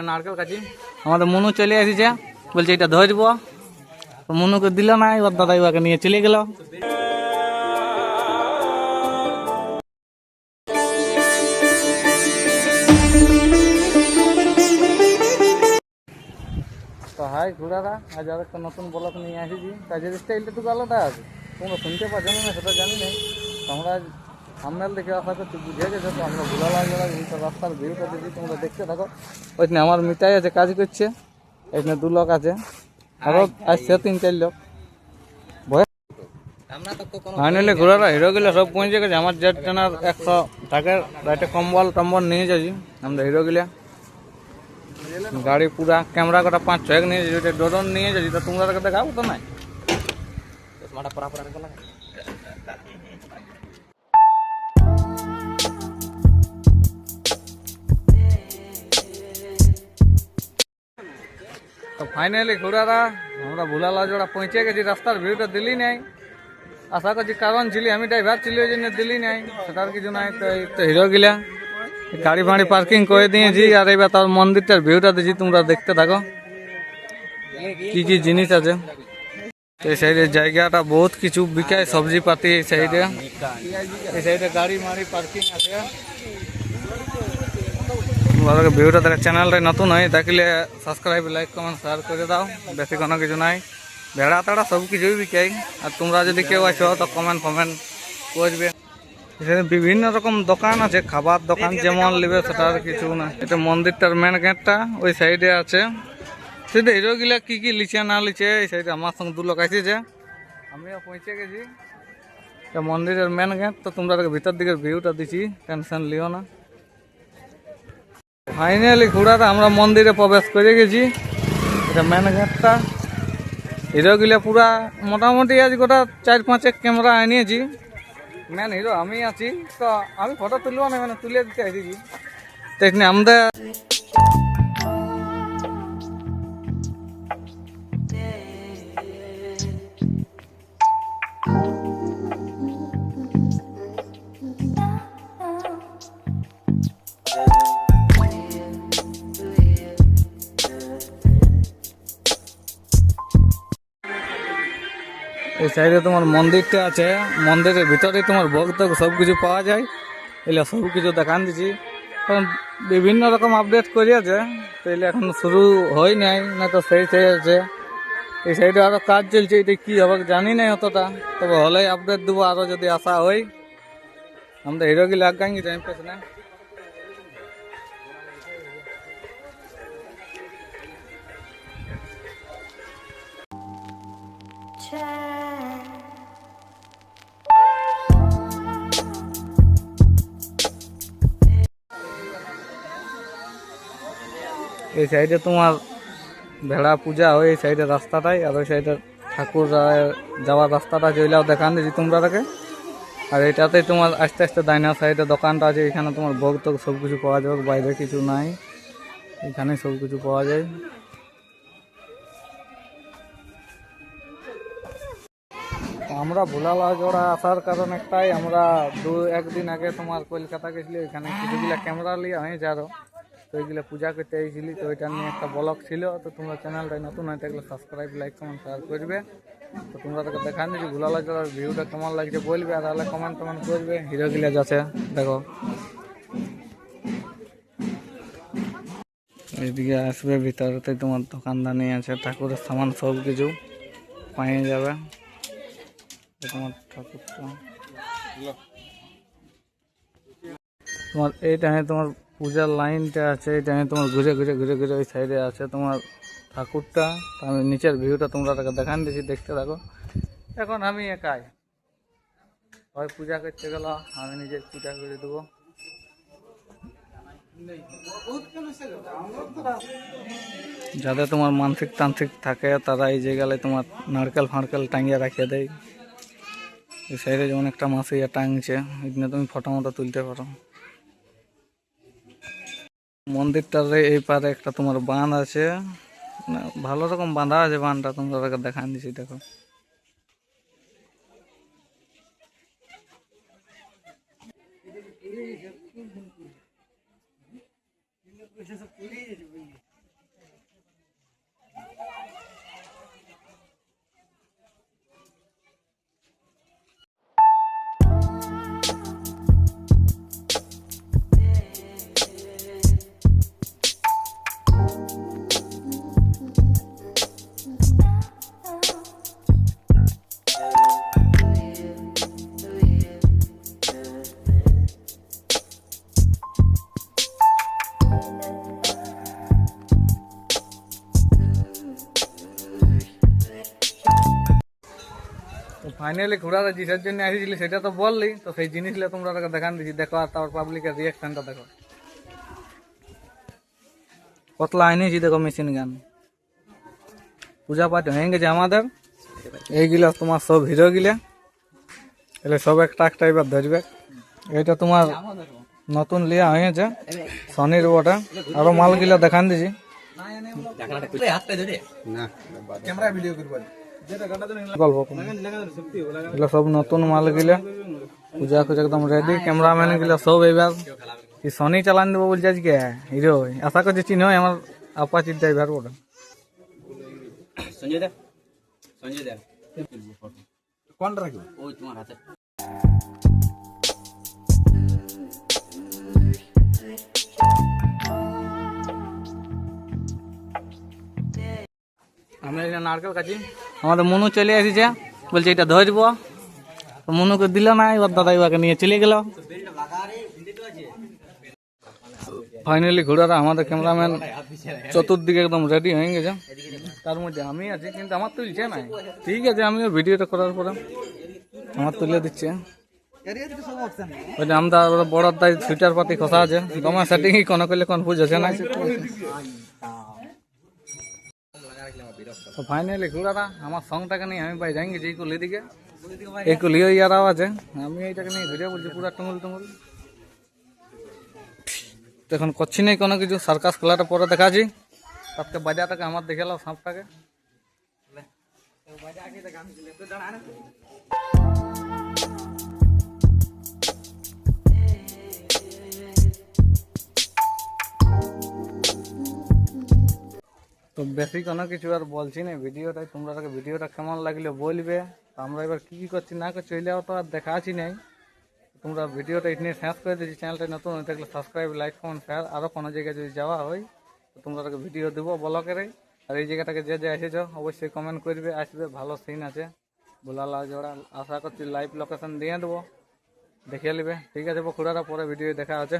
নারকেল কাছি আমাদের মনু চলে এসেছে, বলছে এটা ধরবো, মনুকে দিল না, এবার দাদা এবারকে নিয়ে চলে গেল। তো হাই ঘোড়ারা, আজ আর একটা নতুন ব্লগ নিয়ে এসেছি। কাজের স্টাইলটা একটু আলাদা আছে, তোমরা শুনতে পাচ্ছ না সেটা জানি না। আমরা সামনের দেখে আশা করছি বুঝে গেছো। তো আমরা ভোলা লাগবে রাস্তার ভিউটা দেখি, তোমরা দেখতে থাকো। ওইখানে আমার মিটাই আছে, কাজ করছে, এখানে 2 লোক আছে, আরও আসছে 3-4 লোক। ফাইনালি ঘোরারা হিরোগুলো সব পৌঁছে গেছে। আমার জেট ট্রেনার 100 টাকার রাইটে কম্বল টম্বল নিয়ে যাচ্ছি আমরা হিরোগুলা। গাড়ি পুরা ক্যামেরা কটা 5-6 নিয়ে যাচ্ছি, ড্রোন নিয়ে যাচ্ছি। তো তোমরা দেখাবো তো নাই। তো ফাইনালি ঘোরারা আমরা ভোলালা জোড়া পৌঁছে গেছি। রাস্তার ভিউটা দিলি নাই, আশা করছি কারণ ছিলি আমি ড্রাইভার ছিল ওই জন্য দিলি নাই, সেটার কিছু নাই। তো এই তো হিরো গিলা গাড়ি ফাড়ি পার্কিং করে দিয়েছি। আর এবার তার মন্দিরটার ভিউটা দিচ্ছি, তোমরা দেখতে থাকো কি কি জিনিস আছে। এই সাইডে জায়গাটা বহুত কিছু বিকায়, সবজি পাতি। এই সাইডে গাড়ি মাড়ি পার্কিং আছে। ভিউটা দেখে চ্যানেলটা নতুন হয় দেখলে সাবস্ক্রাইব লাইক কমেন্ট শেয়ার করে দাও। বেশি কোনো কিছু নাই, ভেড়া তাড়া সব কিছুই বিকাই। আর তোমরা যদি কেউ আছো তো কমেন্ট ফমেন্ট করবে। এখানে বিভিন্ন রকম দোকান আছে, খাবার দোকান যেমন নেবে সেটার কিছু না। এটা মন্দিরটার মেন গেটটা ওই সাইডে আছে। সেটা হিরোগুলা কি কি লিচে না লিচে এই সাইডে আমার সঙ্গে 2 লোক আসছে, আমিও পৌঁছে গেছি। মন্দিরের মেন গেট। তো তোমরা ভিতর দিকের ভিউটা দিচ্ছি, টেনশন লিও না। ফাইনালি ঘোড়াটা আমরা মন্দিরে প্রবেশ করে গেছি। এটা মেন গেটটা। হিরোগুলা পুরা মোটামুটি আজ গোটা 4-5 ক্যামেরা আনিয়েছি। মেন হিরো আমি আছি, তো আমি ফটো তুলবো না, মানে তুলে দিতে আসছি। তো এখানে আমাদের এই সাইডে তোমার মন্দিরটা আছে, মন্দিরের ভিতরে তোমার ভক্ত সব কিছু পাওয়া যায়। এগুলো সব কিছু দেখান দিচ্ছি, কারণ বিভিন্ন রকম আপডেট করিয়াছে। তো এগুলো এখন শুরু হয় নাই, না তো সেই আছে। এই সাইডে আরও কাজ চলছে, এটা কী হবে জানি নাই অতটা, তবে হলেই আপডেট দেবো আরও যদি আসা হয়। আমরা হিরোগুলো আগাঙ্গি টাইম পেছ না। এই সাইডে তোমার ভেড়া পূজা হয় এই সাইডে রাস্তাটাই, আর ওই সাইডে ঠাকুর যাওয়ার রাস্তাটা জইলাও দেখান দিচ্ছি তোমরা তাকে। আর এটাতেই তোমার আস্তে আস্তে ডাইনার সাইডে দোকানটা আছে, এখানে তোমার ভোগ তো সব কিছু পাওয়া যাবে, বাইরে কিছু নাই, এখানে সব কিছু পাওয়া যায়। আমরা ভোলালা জোড়া আসার কারণ একটাই, আমরা 2-1 দিন আগে তোমার কলকাতা গেছিলি, এখানে কিছুগুলা ক্যামেরা লিয়ে হয়েছে আরো। তো এইগুলো পূজা করতে এসেছিলি, তো ওইটা নিয়ে একটা ব্লগ ছিল। তো তোমরা চ্যানেলটাই নতুন হয়ে থাকলে সাবস্ক্রাইব লাইক কমেন্ট শেয়ার করবে। তো তোমরা তাকে দেখান দিচ্ছি ভোলালা জোড়ার ভিউটা কেমন লাগছে বলবে, আর তাহলে কমেন্ট টমেন্ট করবে। হিরোগুলা যাচ্ছে দেখো, এইদিকে আসবে ভিতরেতে তোমার দোকানদানি আছে, ঠাকুরের সামান সব কিছু পাইয়ে যাবে। তোমার ঠাকুরটা তোমার এইটানে তোমার পূজার লাইনটা আছে, এইটানে তোমার ঘুরে ঘুরে ঘুরে ঘুরে ওই সাইডে আছে তোমার ঠাকুরটা। আমি নিচের ভিউটা তোমরা তাকে দেখান দিয়েছি, দেখতে থাকো। এখন আমি একাই হয় পূজা করতে গেল, আমি নিজের পূজা করে দেবো। যাদের তোমার মানসিক তান্ত্রিক থাকে তারা এই জায়গায় তোমার নারকেল ফাঁড়কেল টাঙিয়ে রাখিয়ে দেয়। এই সাইডে যেমন একটা মাসে টাঙছে, এখানে তুমি ফটো মটো তুলতে পারো। মন্দিরটার এই পারে একটা তোমার বাঁধ আছে, ভালো রকম বাঁধা আছে বাঁধটা, তোমরা দেখান দিছি দেখো। তো ফাইনালি ঘোড়াটা জিসের জন্য আসিছিলি সেটা তো বললি, তো সেই জিনিসগুলো তোমরা দেখান দিচ্ছি, দেখো আর তারপর পাবলিকের রিয়াকশনটা দেখো। কতলা আইনেছি দেখো মেশিন গান, পূজা পাঠ হয়ে গেছে আমাদের। এইগুলা তোমার সব হিরো গিলা, এলে সব একটা একটা এবার ধরবে। এইটা তোমার নতুন লিয়া হয়েছে সনির বটে। আরো মালগুলা দেখান দিছি, গল্প এগুলো সব নতুন মাল গিলা পূজা খুঁজে একদম রেডি। ক্যামেরাম্যান গুলা সব এবার কি সনি চালান দেবো বলছে আজকে হিরো। আশা করছি চিনো আমার আপাচির ড্রাইভার বটে। সঞ্জয় দা, সঞ্জয় দা কোনটা রাখবো? ওই তোমার হাতে। আমরা এই নারকেল কাছি, আমাদের মনু চলে এসেছে, বলছে এটা ধরবো। তো মনুকে দিল না, এবার দাদা এবারকে নিয়ে চলে গেল। ফাইনালি ঘোড়াটা আমাদের ক্যামেরাম্যান চতুর্দিকে একদম রেডি হয়ে গেছে। তার মধ্যে আমি আছি, কিন্তু আমার তুলছে না। ঠিক আছে, আমিও ভিডিওটা করার পরে আমার তুলে দিচ্ছে। আমরা বড় দায় সুইটার পাতি খসা আছে, তোমার সেটিং কোনো করলে কনফিউজ আছে না। তো ফাইনালি ঘোড়াটা আমার সঙ্গটাকে নিয়ে আমি ভাই যাই গেছি এই কুলি দিকে। এই কুলিও ইয়ারাও আছে, আমি এইটাকে নিয়ে ভিডিও বলছি পুরা টুঙ্গুল টুঙ্গুল। তো এখন করছি নাই কোনো কিছু, সার্কাস খেলাটা পরে দেখাচ্ছি। তারপরে বাজারটাকে আমার দেখে লাও সাপটাকে। তো বেশি কোনো কিছু আর বলছি না ভিডিওটাই, তোমরা ভিডিওটা কেমন লাগলে বলবে। তো আমরা এবার কি কি করছি না করছি ওইটাও তো আর দেখাচ্ছি নাই। তোমরা ভিডিওটা এখানে শেষ করে দিচ্ছি। চ্যানেলটা নতুন হয়ে থাকলে সাবস্ক্রাইব, লাইক, কমেন্ট, শেয়ার। আরও কোনো জায়গায় যদি যাওয়া হয় তো তোমরা ভিডিও দেবো ব্লগেরে। আর এই জায়গাটাকে যে যে এসেছো অবশ্যই কমেন্ট করবে, আসবে। ভালো সিন আছে, ভোলালা জোড়া। আশা করছি লাইভ লোকেশন দিয়ে দেবো, দেখে নেবে। ঠিক আছে বকুড়ারা, পরে ভিডিও দেখা আছে।